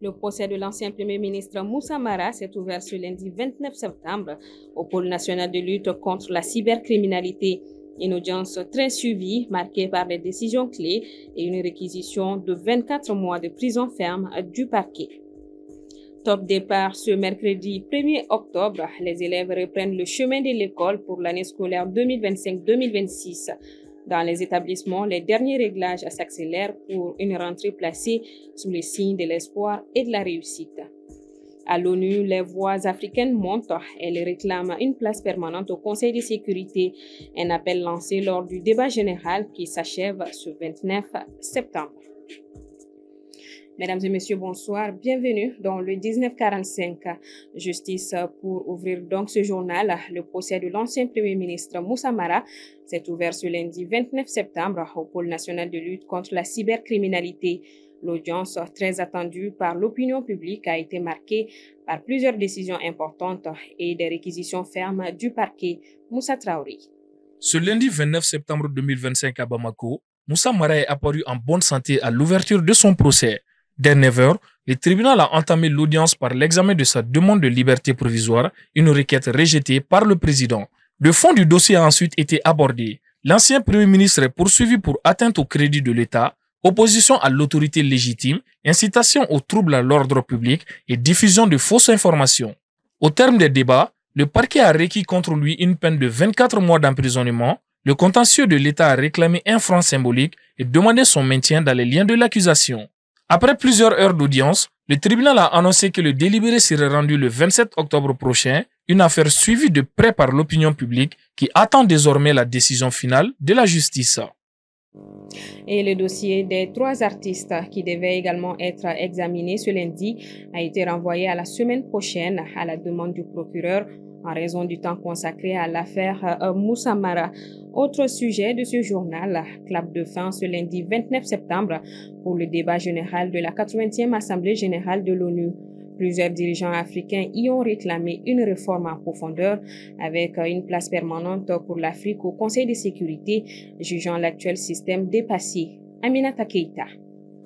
Le procès de l'ancien Premier ministre Moussa Mara s'est ouvert ce lundi 29 septembre au pôle national de lutte contre la cybercriminalité. Une audience très suivie, marquée par des décisions clés et une réquisition de 24 mois de prison ferme du parquet. Top départ ce mercredi 1er octobre, les élèves reprennent le chemin de l'école pour l'année scolaire 2025-2026. Dans les établissements, les derniers réglages s'accélèrent pour une rentrée placée sous les signes de l'espoir et de la réussite. À l'ONU, les voix africaines montent. Elles réclament une place permanente au Conseil de sécurité. Un appel lancé lors du débat général qui s'achève ce 29 septembre. Mesdames et messieurs, bonsoir. Bienvenue dans le 1945. Justice pour ouvrir donc ce journal. Le procès de l'ancien Premier ministre Moussa Mara s'est ouvert ce lundi 29 septembre au pôle national de lutte contre la cybercriminalité. L'audience, très attendue par l'opinion publique, a été marquée par plusieurs décisions importantes et des réquisitions fermes du parquet. Moussa Traoré. Ce lundi 29 septembre 2025 à Bamako, Moussa Mara est apparu en bonne santé à l'ouverture de son procès. Dès 9 h, le tribunal a entamé l'audience par l'examen de sa demande de liberté provisoire, une requête rejetée par le président. Le fond du dossier a ensuite été abordé. L'ancien Premier ministre est poursuivi pour atteinte au crédit de l'État, opposition à l'autorité légitime, incitation aux troubles à l'ordre public et diffusion de fausses informations. Au terme des débats, le parquet a requis contre lui une peine de 24 mois d'emprisonnement. Le contentieux de l'État a réclamé un franc symbolique et demandé son maintien dans les liens de l'accusation. Après plusieurs heures d'audience, le tribunal a annoncé que le délibéré serait rendu le 27 octobre prochain, une affaire suivie de près par l'opinion publique qui attend désormais la décision finale de la justice. Et le dossier des 3 artistes qui devaient également être examinés ce lundi a été renvoyé à la semaine prochaine à la demande du procureur en raison du temps consacré à l'affaire Moussa Mara. Autre sujet de ce journal, clap de fin ce lundi 29 septembre pour le débat général de la 80e Assemblée générale de l'ONU. Plusieurs dirigeants africains y ont réclamé une réforme en profondeur avec une place permanente pour l'Afrique au Conseil de sécurité, jugeant l'actuel système dépassé. Aminata Keïta.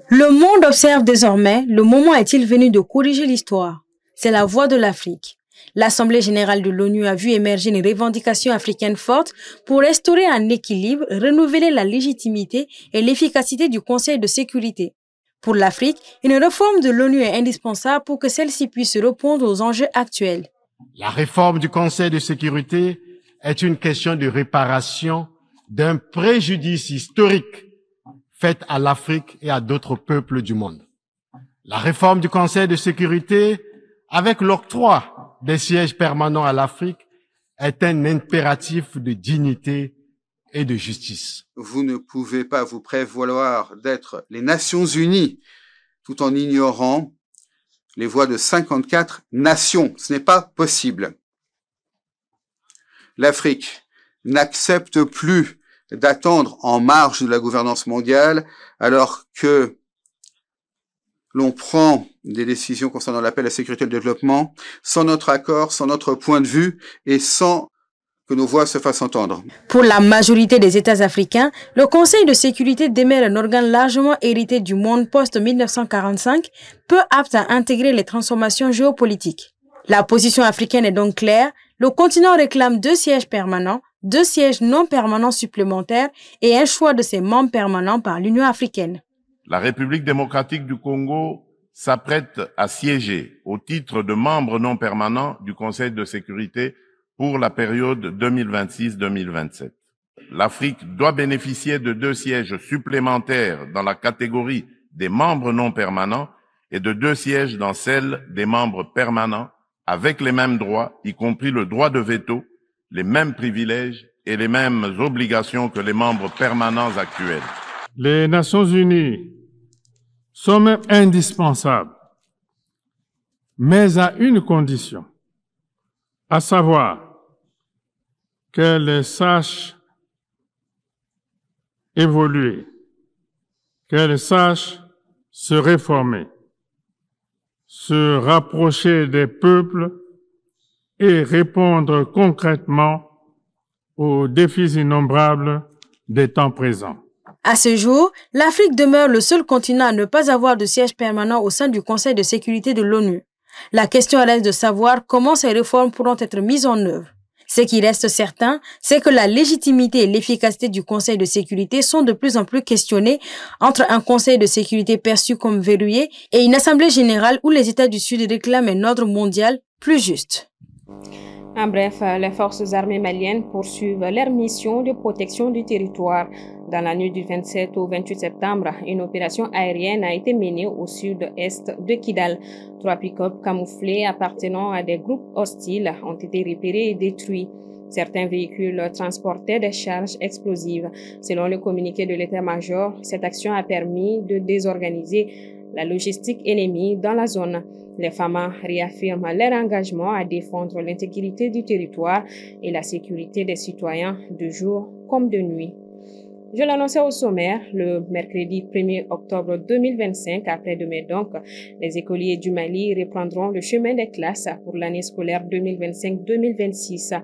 Le monde observe désormais, le moment est-il venu de corriger l'histoire. C'est la voix de l'Afrique. L'Assemblée générale de l'ONU a vu émerger une revendication africaine forte pour restaurer un équilibre, renouveler la légitimité et l'efficacité du Conseil de sécurité. Pour l'Afrique, une réforme de l'ONU est indispensable pour que celle-ci puisse répondre aux enjeux actuels. La réforme du Conseil de sécurité est une question de réparation d'un préjudice historique fait à l'Afrique et à d'autres peuples du monde. La réforme du Conseil de sécurité, avec l'octroi des sièges permanents à l'Afrique, est un impératif de dignité et de justice. Vous ne pouvez pas vous prévaloir d'être les Nations Unies tout en ignorant les voix de 54 nations. Ce n'est pas possible. L'Afrique n'accepte plus d'attendre en marge de la gouvernance mondiale alors que l'on prend des décisions concernant la paix, la sécurité et le développement sans notre accord, sans notre point de vue et sans que nos voix se fassent entendre. Pour la majorité des États africains, le Conseil de sécurité demeure un organe largement hérité du monde post-1945, peu apte à intégrer les transformations géopolitiques. La position africaine est donc claire. Le continent réclame 2 sièges permanents, 2 sièges non permanents supplémentaires et un choix de ses membres permanents par l'Union africaine. La République démocratique du Congo s'apprête à siéger au titre de membre non permanent du Conseil de sécurité pour la période 2026-2027. L'Afrique doit bénéficier de 2 sièges supplémentaires dans la catégorie des membres non permanents et de 2 sièges dans celle des membres permanents avec les mêmes droits, y compris le droit de veto, les mêmes privilèges et les mêmes obligations que les membres permanents actuels. Les Nations Unies sont même indispensables, mais à une condition, à savoir qu'elles sachent évoluer, qu'elles sachent se réformer, se rapprocher des peuples et répondre concrètement aux défis innombrables des temps présents. À ce jour, l'Afrique demeure le seul continent à ne pas avoir de siège permanent au sein du Conseil de sécurité de l'ONU. La question reste de savoir comment ces réformes pourront être mises en œuvre. Ce qui reste certain, c'est que la légitimité et l'efficacité du Conseil de sécurité sont de plus en plus questionnées entre un Conseil de sécurité perçu comme verrouillé et une Assemblée générale où les États du Sud réclament un ordre mondial plus juste. En bref, les forces armées maliennes poursuivent leur mission de protection du territoire. Dans la nuit du 27 au 28 septembre, une opération aérienne a été menée au sud-est de Kidal. 3 pick-up camouflés appartenant à des groupes hostiles ont été repérés et détruits. Certains véhicules transportaient des charges explosives. Selon le communiqué de l'état-major, cette action a permis de désorganiser la logistique ennemie dans la zone. Les FAMA réaffirment leur engagement à défendre l'intégrité du territoire et la sécurité des citoyens de jour comme de nuit. Je l'annonçais au sommaire, le mercredi 1er octobre 2025, après-demain donc, les écoliers du Mali reprendront le chemin des classes pour l'année scolaire 2025-2026.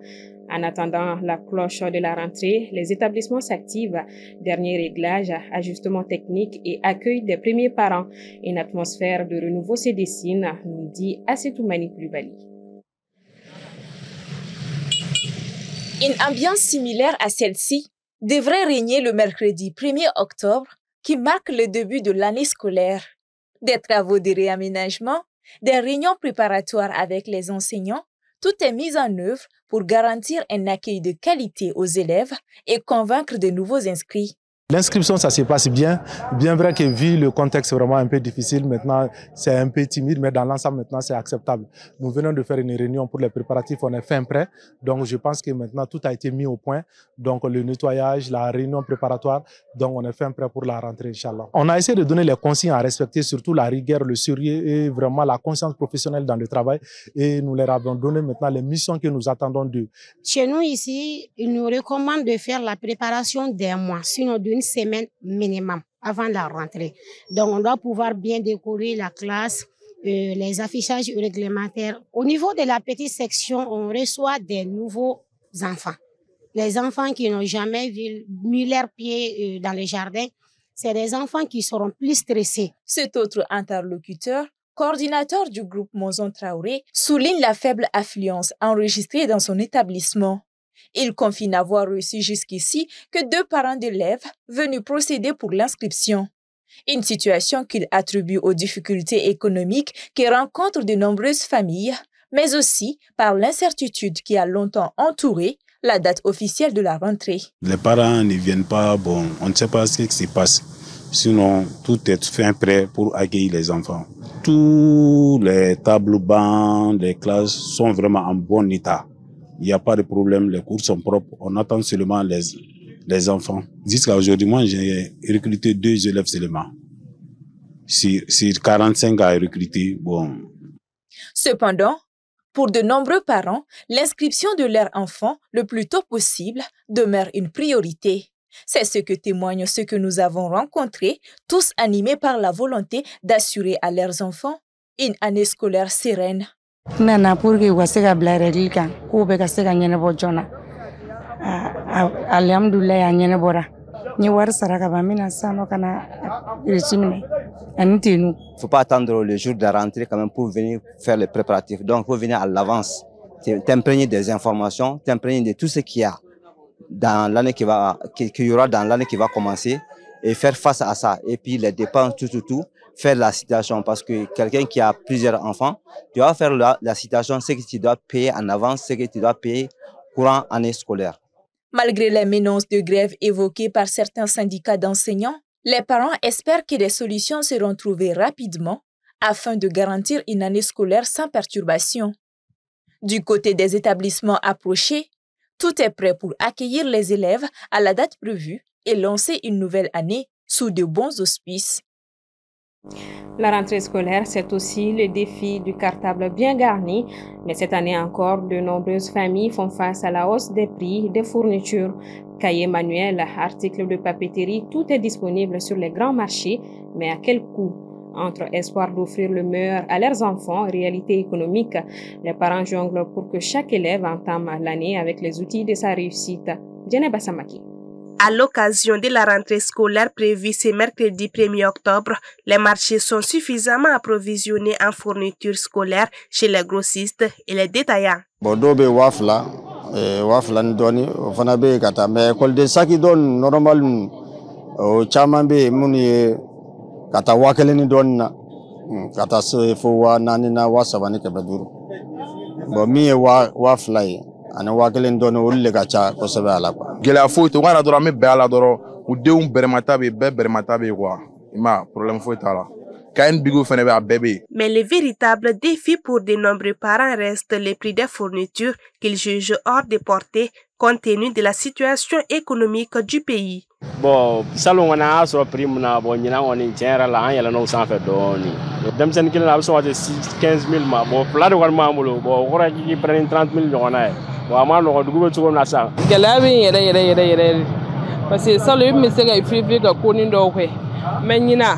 En attendant la cloche de la rentrée, les établissements s'activent. Dernier réglage, ajustement technique et accueil des premiers parents. Une atmosphère de renouveau se dessine, nous dit Assetoumani Coulibaly. Une ambiance similaire à celle-ci devrait régner le mercredi 1er octobre, qui marque le début de l'année scolaire. Des travaux de réaménagement, des réunions préparatoires avec les enseignants, tout est mis en œuvre pour garantir un accueil de qualité aux élèves et convaincre de nouveaux inscrits. L'inscription, ça se passe bien. Bien vrai que vu le contexte vraiment un peu difficile, maintenant c'est un peu timide, mais dans l'ensemble maintenant c'est acceptable. Nous venons de faire une réunion pour les préparatifs, on est fin prêt. Donc je pense que maintenant tout a été mis au point. Donc le nettoyage, la réunion préparatoire, donc on est fin prêt pour la rentrée, Inch'Allah. On a essayé de donner les consignes à respecter, surtout la rigueur, le sérieux et vraiment la conscience professionnelle dans le travail. Et nous leur avons donné maintenant les missions que nous attendons d'eux. Chez nous ici, ils nous recommandent de faire la préparation d'un mois, sinon d'une semaine minimum avant la rentrée. Donc, on doit pouvoir bien décorer la classe, les affichages réglementaires. Au niveau de la petite section, on reçoit des nouveaux enfants. Les enfants qui n'ont jamais mis leurs pieds dans les jardins, c'est des enfants qui seront plus stressés. Cet autre interlocuteur, coordinateur du groupe Monzon Traoré, souligne la faible affluence enregistrée dans son établissement. Il confie n'avoir reçu jusqu'ici que 2 parents d'élèves venus procéder pour l'inscription. Une situation qu'il attribue aux difficultés économiques que rencontrent de nombreuses familles, mais aussi par l'incertitude qui a longtemps entouré la date officielle de la rentrée. Les parents ne viennent pas, on ne sait pas ce qui se passe. Sinon, tout est fin prêt pour accueillir les enfants. Tous les tableaux bancs, les classes sont vraiment en bon état. Il n'y a pas de problème, les cours sont propres. On attend seulement les enfants. Jusqu'à aujourd'hui, moi, j'ai recruté 2 élèves seulement. Sur 45 à recruter, Cependant, pour de nombreux parents, l'inscription de leur enfant le plus tôt possible demeure une priorité. C'est ce que témoignent ceux que nous avons rencontrés, tous animés par la volonté d'assurer à leurs enfants une année scolaire sereine. Nana pour que vous se gabla réglika, ko be ka se ga nyene bo jona. Alhamdulillah nyene bora. Ni war saraka ba mina sano kana rechimine. Antinu. Faut pas attendre le jour de la rentrée quand même pour venir faire les préparatifs. Donc faut venir à l'avance, t'imprégner des informations, t'imprégner de tout ce qu'il y a dans l'année qu'il y aura dans l'année qui va commencer et faire face à ça. Et puis les dépenses, tout. Faire la citation parce que quelqu'un qui a plusieurs enfants, tu vas faire la citation, ce que tu dois payer en avance, ce que tu dois payer courant année scolaire. Malgré les menaces de grève évoquées par certains syndicats d'enseignants, les parents espèrent que des solutions seront trouvées rapidement afin de garantir une année scolaire sans perturbation. Du côté des établissements approchés, tout est prêt pour accueillir les élèves à la date prévue et lancer une nouvelle année sous de bons auspices. La rentrée scolaire, c'est aussi le défi du cartable bien garni, mais cette année encore, de nombreuses familles font face à la hausse des prix des fournitures. Cahiers manuels, articles de papeterie, tout est disponible sur les grands marchés, mais à quel coût? Entre espoir d'offrir le meilleur à leurs enfants et réalité économique, les parents jonglent pour que chaque élève entame l'année avec les outils de sa réussite. Djeneba Samaki. À l'occasion de la rentrée scolaire prévue ce mercredi 1er octobre, les marchés sont suffisamment approvisionnés en fournitures scolaires chez les grossistes et les détaillants. Bordeaux wafla ni doni fana be kata mais école de saki don normal o chama be muni kata wakele ni don na kata so fo wa nani na wa sabani ke baduru bo mi wafla ana wakele ni don o le gacha ko sebe ala kwa gela fo to ngana dora me be ala doro u deum bermata be quoi ima problème fo ta la. Mais le véritable défi pour de nombreux parents reste le prix des fournitures qu'ils jugent hors de portée compte tenu de la situation économique du pays. Bon, salon on a sur prix na bon nyina on tiendra la an yela no sans fait doni. Dem sen kila na so 15000 ma bon plat de war ma mulo bon ora ki prendre 30000 jona e. Bon ma no dugu be tugo na sa. Galabi yere parce que salon mi se ga ifri ga ko ni do kwe. Mais nyina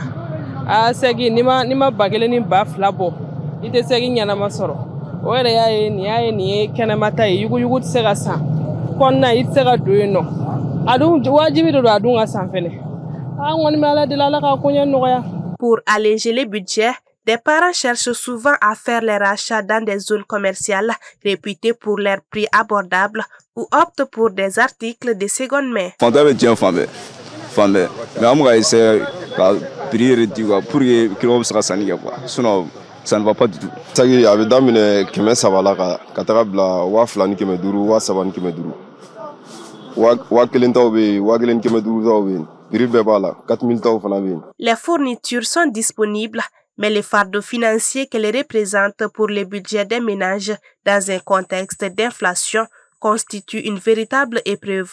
a segi nima bagele ni ba flabo ite segi nyana masoro o yere yaye ni kena mata yugu tsega sa konna itsega doino adu wajibi do adu nga sanfene a ngoni mala de la ka konya no ya. Pour alléger les budgets, des parents cherchent souvent à faire leurs achats dans des zones commerciales réputées pour leurs prix abordables ou optent pour des articles de seconde main. Mais on essayer prier pour que l'on se rassanie quoi. Sinon ça ne va pas du tout. Ça y est, avec damine keme savala ka taga wa flani keme duru wa sabani keme duru. Wa kelen tawbe wa kelen keme duru tawbe. Prix be bala 4000 taw fana be. Les fournitures sont disponibles, mais le fardeau financier qu'elles représentent pour le budget des ménages dans un contexte d'inflation constitue une véritable épreuve.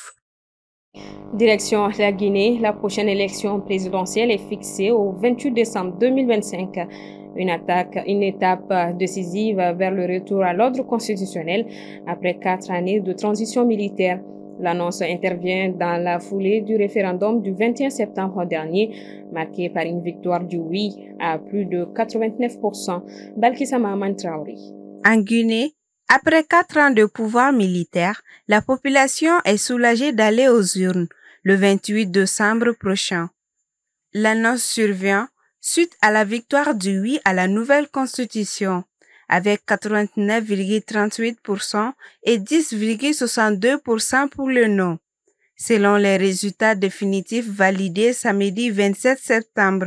Direction la Guinée, la prochaine élection présidentielle est fixée au 28 décembre 2025. Une étape décisive vers le retour à l'ordre constitutionnel après 4 années de transition militaire. L'annonce intervient dans la foulée du référendum du 21 septembre dernier, marqué par une victoire du oui à plus de 89%. Balkissa Mahaman Traoré. En Guinée, après 4 ans de pouvoir militaire, la population est soulagée d'aller aux urnes le 28 décembre prochain. L'annonce survient suite à la victoire du oui à la nouvelle constitution, avec 89,38% et 10,62% pour le non, selon les résultats définitifs validés samedi 27 septembre.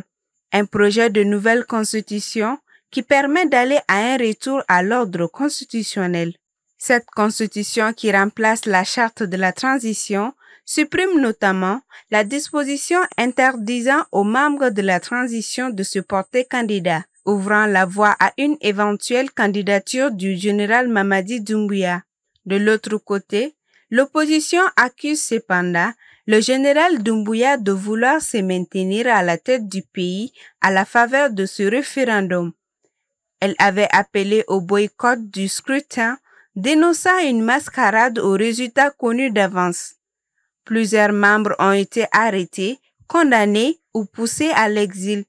Un projet de nouvelle constitution qui permet d'aller à un retour à l'ordre constitutionnel. Cette constitution qui remplace la charte de la transition supprime notamment la disposition interdisant aux membres de la transition de se porter candidat, ouvrant la voie à une éventuelle candidature du général Mamadi Doumbouya. De l'autre côté, l'opposition accuse cependant le général Doumbouya de vouloir se maintenir à la tête du pays à la faveur de ce référendum. Elle avait appelé au boycott du scrutin, dénonçant une mascarade aux résultats connus d'avance. Plusieurs membres ont été arrêtés, condamnés ou poussés à l'exil.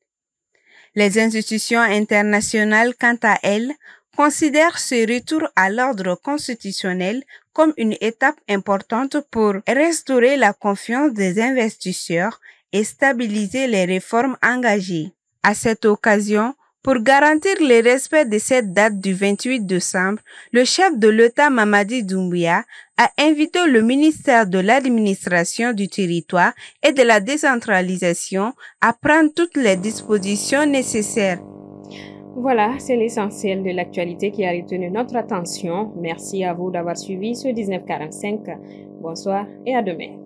Les institutions internationales, quant à elles, considèrent ce retour à l'ordre constitutionnel comme une étape importante pour restaurer la confiance des investisseurs et stabiliser les réformes engagées. À cette occasion, pour garantir le respect de cette date du 28 décembre, le chef de l'État Mamadi Doumbouya a invité le ministère de l'Administration du territoire et de la décentralisation à prendre toutes les dispositions nécessaires. Voilà, c'est l'essentiel de l'actualité qui a retenu notre attention. Merci à vous d'avoir suivi ce 1945. Bonsoir et à demain.